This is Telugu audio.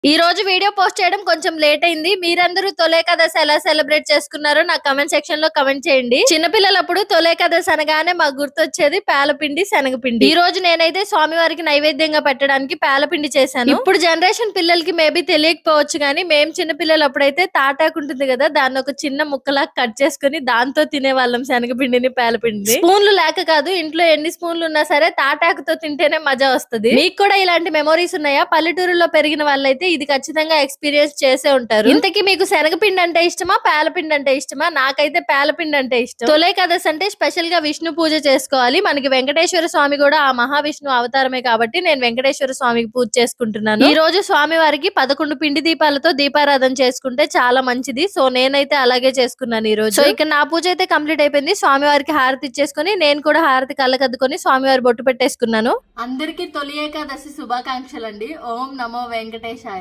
ఈ రోజు వీడియో పోస్ట్ చేయడం కొంచెం లేట్ అయింది. మీరందరూ తొలేకాదశి ఎలా సెలబ్రేట్ చేసుకున్నారో నాకు కమెంట్ సెక్షన్ లో కమెంట్ చేయండి. చిన్నపిల్లలప్పుడు తొలేకాదశి అనగానే మాకు గుర్తొచ్చేది పేలపిండి, శనగపిండి. ఈ రోజు నేనైతే స్వామివారికి నైవేద్యంగా పెట్టడానికి పేలపిండి చేశాను. ఇప్పుడు జనరేషన్ పిల్లలకి మేబీ తెలియకపోవచ్చు కానీ మేము చిన్న పిల్లలప్పుడైతే తాటాకు ఉంటుంది కదా, దాన్ని ఒక చిన్న ముక్కలా కట్ చేసుకుని దాంతో తినేవాళ్ళం శనగపిండిని, పేలపిండిని. స్పూన్లు లేక కాదు, ఇంట్లో ఎన్ని స్పూన్లు ఉన్నా సరే తాటాకుతో తింటేనే మజా వస్తుంది. మీకు కూడా ఇలాంటి మెమోరీస్ ఉన్నాయా? పల్లెటూరులో పెరిగిన వాళ్ళైతే ఇది ఖచ్చితంగా ఎక్స్పీరియన్స్ చేసే ఉంటారు. ఇంతకీ మీకు శనగపిండి అంటే ఇష్టమా, పేలపిండి అంటే ఇష్టమా? నాకైతే పేలపిండి అంటే ఇష్టం. తొలేకాదశి అంటే స్పెషల్ గా విష్ణు పూజ చేసుకోవాలి. మనకి వెంకటేశ్వర స్వామి కూడా ఆ మహావిష్ణు అవతారమే కాబట్టి నేను వెంకటేశ్వర స్వామికి పూజ చేసుకుంటున్నాను. ఈ రోజు స్వామి వారికి 11 పిండి దీపాలతో దీపారాధన చేసుకుంటే చాలా మంచిది. సో నేనైతే అలాగే చేసుకున్నాను ఈ రోజు. సో ఇక్కడ నా పూజ అయితే కంప్లీట్ అయిపోయింది. స్వామి వారికి హారతి ఇచ్చేసుకుని నేను కూడా హారతి కళ్ళకద్దుకొని స్వామివారి బొట్టు పెట్టేసుకున్నాను. అందరికీ తొలి ఏకాదశి శుభాకాంక్షలు అండి. ఓం నమో వెంకటేశాయ.